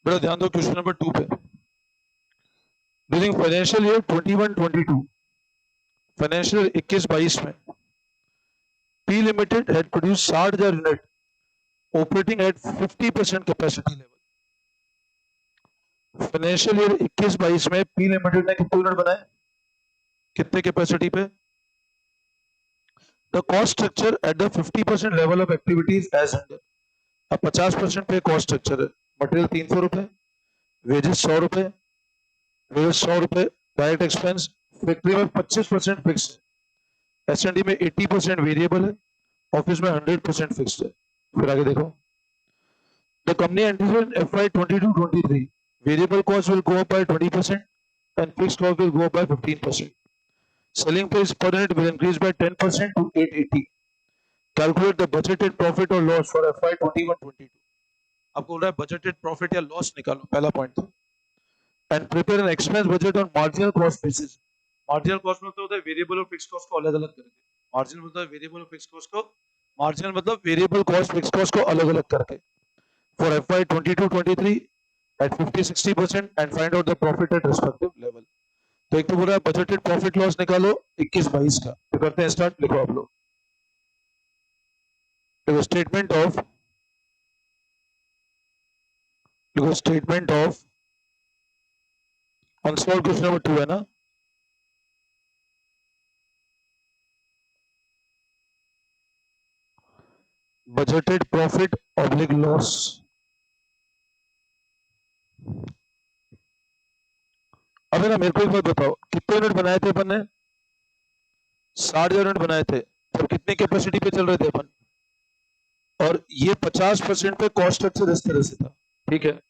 बड़ा ध्यान दो क्वेश्चन नंबर 2 पे। During financial year 21-22, financial year 21-22 में P limited had produce 60,000 unit operating eight 50% capacity level. Financial year 21-22 में पी लिमिटेड ने कितने यूनिट बनाए, कितने कैपेसिटी पे? The cost structure at the 50% level of activities as under. अब 50% पे कॉस्ट स्ट्रक्चर है। मटेरियल 300 रुपए, वेजेस 100 रुपए, वेजेस 100 रुपए, डायरेक्ट एक्सपेंस फैक्ट्री में 25% फिक्स है, एस&डी में 80% वेरिएबल है, ऑफिस में 100% फिक्स्ड है। फिर आगे देखो, the company anticipate FY 22-23 variable cost will go up by 20% and fixed cost will go up by 15%. Selling price per unit will increase by 10% to 880. Calculate the budgeted profit or loss for FY 21-22. आपको बोल रहा है budgeted profit या loss निकालो, पहला point था। And prepare an expense budget on marginal cost basis. Marginal cost में होता है वेरिएबल और फिक्स्ड कॉस्ट को अलग अलग करके। मार्जिनल मतलब वेरिएबल और फिक्स्ड कॉस्ट को, मार्जिनल मतलब वेरिएबल कॉस्ट फिक्स्ड कॉस्ट को अलग अलग करके। For FY 22-23 at 50-60% and find out the profit at respective level. तो एक तो बोल रहा है बजटेड प्रॉफिट लॉस निकालो 21-22 का। तो करते हैं स्टार्ट, लिखो आप लोग। देखो स्टेटमेंट ऑफ, देखो statement of unsolve question number 2 है ना। Budgeted profit oblique loss. अबे ना मेरे को एक बात बताओ, कितने यूनिट बनाए थे अपन ने? 60,000 यूनिट बनाए थे। और कितने कैपेसिटी पे चल रहे थे अपन? और ये 50% पे कॉस्ट स्ट्रक्चर इस तरह से था, ठीक है।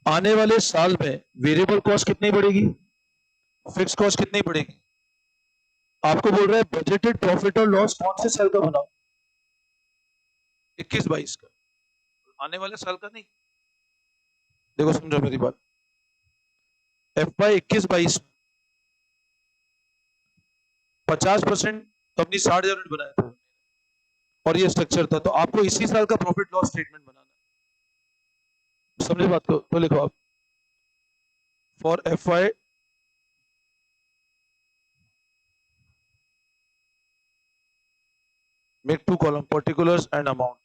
आने वाले साल में वेरिएबल कॉस्ट कितनी बढ़ेगी, फिक्स कॉस्ट कितनी बढ़ेगी? आपको बोल रहा है बजटेड प्रॉफिट और लॉस कौन से साल का बनाओ? 21-22 का, आने वाले साल का नहीं। देखो समझो मेरी बात, FY 21-22 50% कंपनी 60,000 यूनिट बनाया था और ये स्ट्रक्चर था, तो आपको इसी साल का प्रॉफिट लॉस स्टेटमेंट बनाना है। समझे बात को? तो लिखो आप, for FY make 2 column, particulars and amount.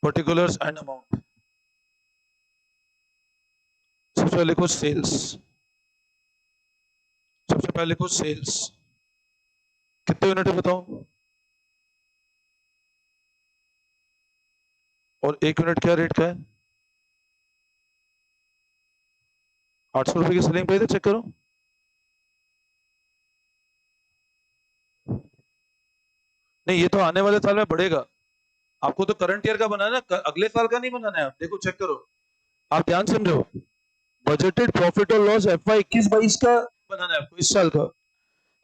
Particulars and amount. सबसे पहले लिखो सेल्स, सबसे पहले लिखो सेल्स। कितने यूनिट है बताओ? और एक यूनिट क्या रेट का है? 800 रुपए की सेलिंग प्राइस है, चेक करो। नहीं, ये तो आने वाले साल में बढ़ेगा। आपको तो करंट ईयर का बनाना है, अगले साल का नहीं बनाना है। आप देखो चेक करो, आप ध्यान समझो। बजटेड प्रॉफिट और लॉस FY 21-22 का बनाना है आपको, इस साल का।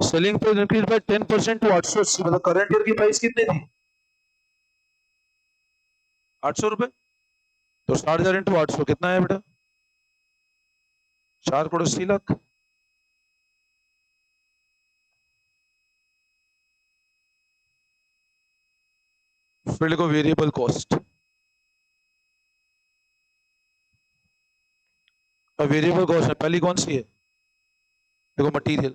Selling price increase by 10% to 880, मतलब करंट ईयर की प्राइस कितनी थी? 800 रुपए। तो 60,000 इंटू 800 कितना है बेटा? 4,80,00,000। फिर लिखो वेरिएबल कॉस्ट। वेरिएबल कॉस्ट है पहली कौन सी है? देखो मटेरियल,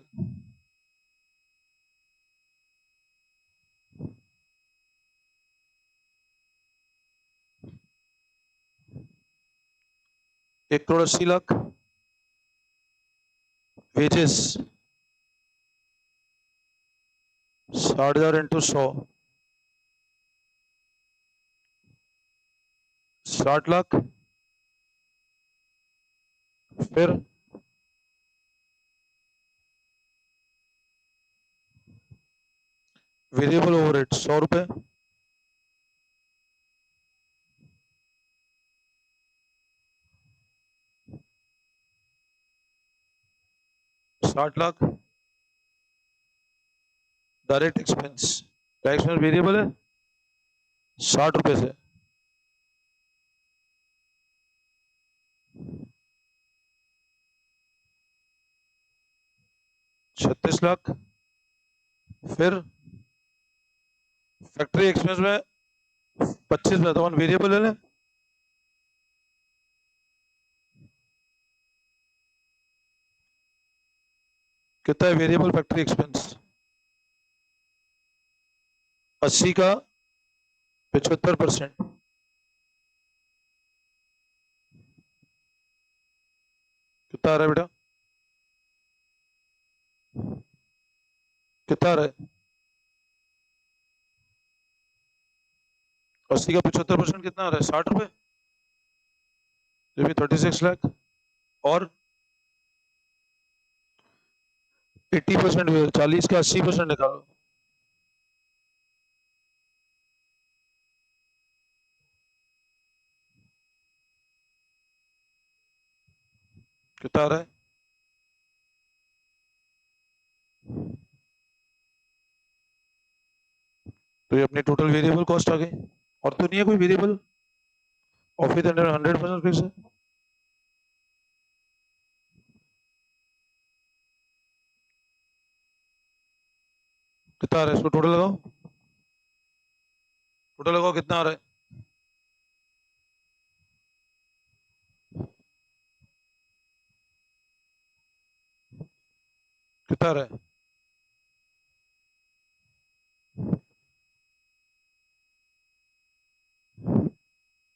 ₹1,80,00,000। Wages 60,000 into 100, 60,00,000। फिर वेरिएबल ओवरहेड 100 रुपए, 60,00,000। Direct expense, direct expense variable है 60 रुपए से। 36 लाख। फिर फैक्ट्री एक्सपेंस में 25 बताओ, वेरिएबल ले लें। कितना है वेरिएबल फैक्ट्री एक्सपेंस? 80 का 75%। कितना आ रहा है बेटा? कितना आ रहा है? 80 का 75% कितना आ रहा है? 60 रुपए। ये भी 36 लाख। और 80%, 40 का 80% निकालो। कितना आ रहा है? तो ये अपनी टोटल वेरिएबल कॉस्ट आ गई। और तो नहीं है कोई वेरिएबल? ऑफिस 100% फिक्स है। कितना आ रहा है? इसको टोटल लगाओ। टोटल लगाओ, कितना आ रहा है? कितना आ रहा है?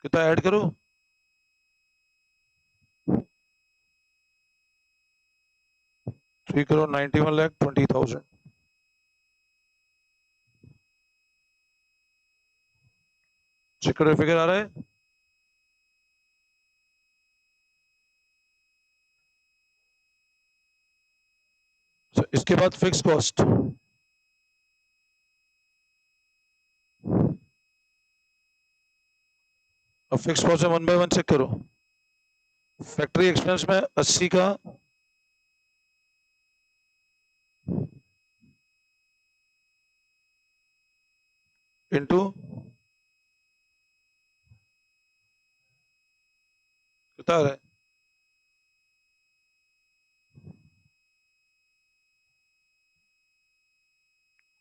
कितना ऐड करो? 3,91,20,000। चेक करो फिगर आ रहा है। इसके बाद फिक्स कॉस्ट। अब फिक्स कॉस्ट में 1 बाय 1 चेक करो। फैक्ट्री एक्सपेंस में 80 का इंटू कितना आ रहा है?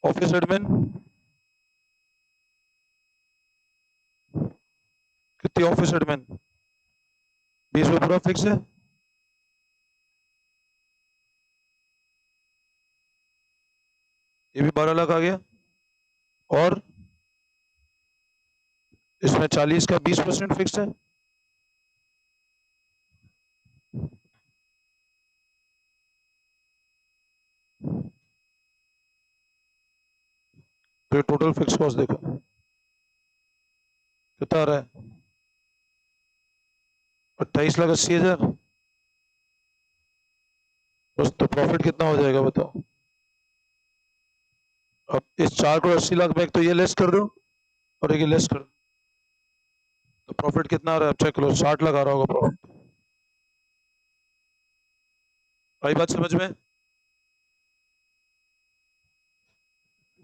ऑफिस एडमिन कितनी? ऑफिस एडमिन 20 में पूरा फिक्स है। ये भी 12 लाख आ गया। और इसमें 40 का 20% फिक्स है। तो टोटल फिक्स कॉस्ट देखो कितना आ रहा है? 28,80,000। बस, तो प्रॉफिट कितना हो जाएगा बताओ? अब इस 4 करोड़ 80 लाख में एक तो ये लेस कर दो और एक ये लेस कर दो, तो प्रॉफिट कितना आ रहा है? अब चेक करो, 60 लाख आ रहा होगा प्रॉफिट। आई बात समझ में?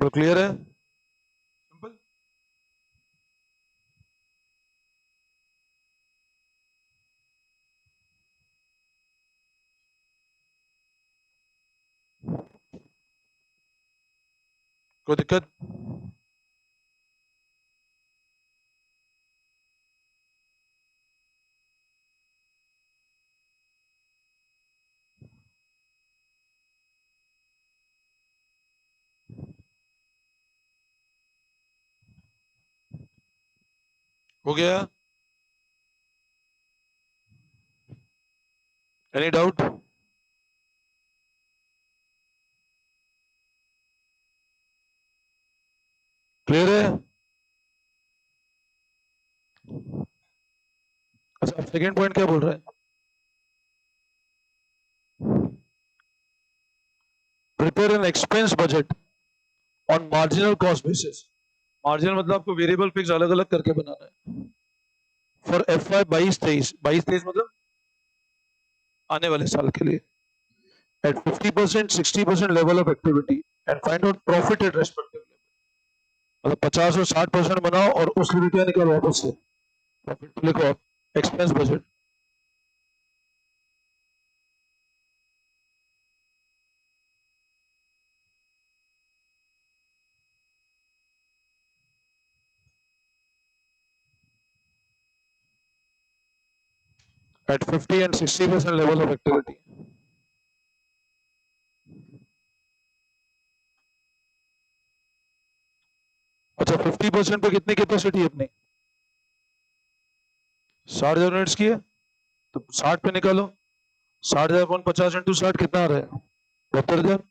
तो क्लियर है? सिंपल। कोई दिक्कत? हो गया? Any doubt? क्लियर है? अच्छा, सेकेंड पॉइंट क्या बोल रहा है? Prepare an expense budget on marginal cost basis. Marginal मतलब आपको वेरिएबल फिक्स अलग अलग करके बनाना है। फॉर FY 22-23, 22-23 मतलब आने वाले साल के लिए। At 50%, 60% level of activity and find out profit at respective level. मतलब 50 और 60% बनाओ और उस लिए क्या निकालो वापस से प्रॉफिट लिखो expense budget. at 50 and 60% level of activity. अच्छा 50% पे कितनी कैपेसिटी है अपनी? 60,000 यूनिट्स की है, तो 60 पे निकालो, 60,000 50 इंटू 60 कितना आ रहा है? 72,000।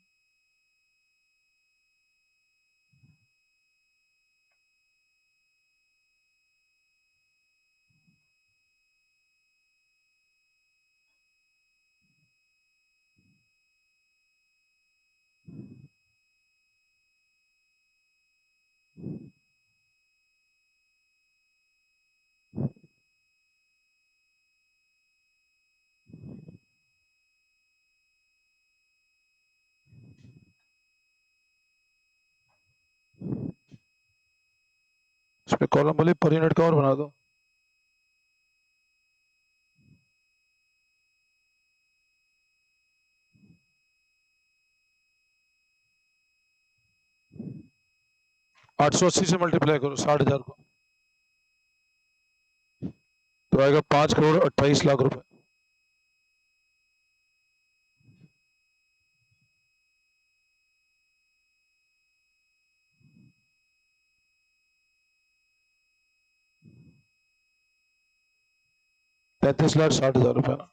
इस पे कॉलम बोले पर यूनिट का और बना दो। आठ सौ अस्सी से मल्टीप्लाई करो 60,000 को, तो आएगा 5,28,00,000 रुपए। ₹33,60,000 रुपए ना।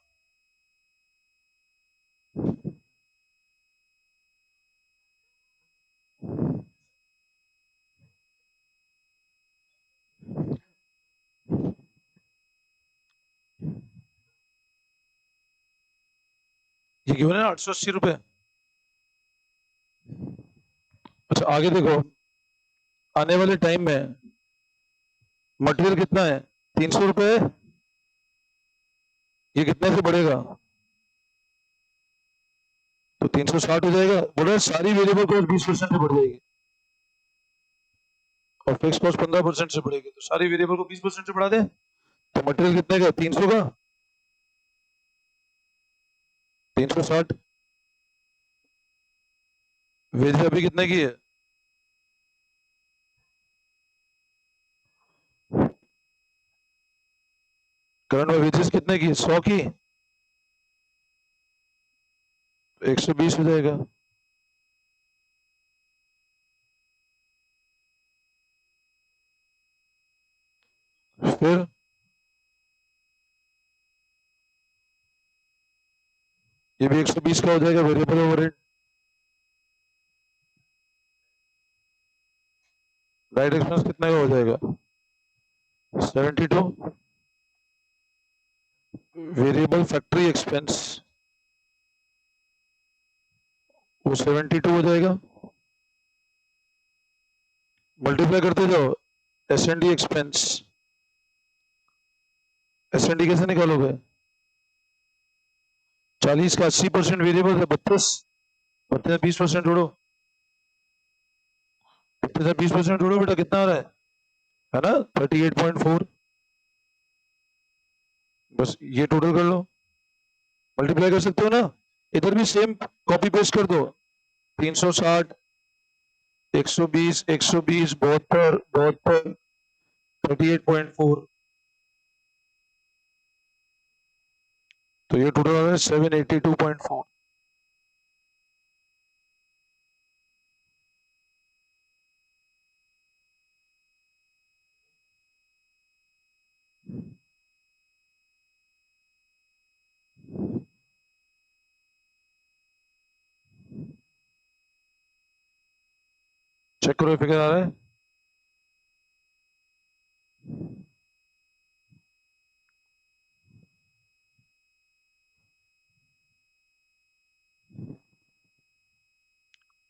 ये क्यों है 880 रुपए? अच्छा आगे देखो, आने वाले टाइम में मटेरियल कितना है? 300 रुपए। ये कितने से बढ़ेगा? तो 360 हो जाएगा। बोले सारी वेरिएबल कॉस्ट 20% से बढ़ जाएगी और फिक्स कॉस्ट 15% से बढ़ेगी, तो सारी वेरिएबल को 20% से बढ़ा दे, तो मटेरियल कितने का? 300 का। 360। वेज अभी कितने की है? करंट में वेजेस कितने की? 100 की। 120 हो जाएगा। फिर ये भी 120 का हो जाएगा वेरिएबल ओवरहेड। डायरेक्ट एक्सपेंस कितने का हो जाएगा? 72। वेरिएबल फैक्ट्री एक्सपेंस वो 72 हो जाएगा। मल्टीप्लाई करते जाओ। S N D expense, S N D कैसे निकालोगे? 40 का 80% वेरिएबल है 32, 32 20% जोड़ो, 32 20% जोड़ो बेटा, कितना आ रहा है ना? 38.4। बस ये टोटल कर लो, मल्टीप्लाई कर सकते हो ना। इधर भी सेम कॉपी पेस्ट कर दो। 360, 120, 120, 72, 72, 38.4, तो ये टोटल आ रहा है 782.4। चेक करो फिगर आ रहा है।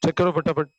चेक करो फटाफट।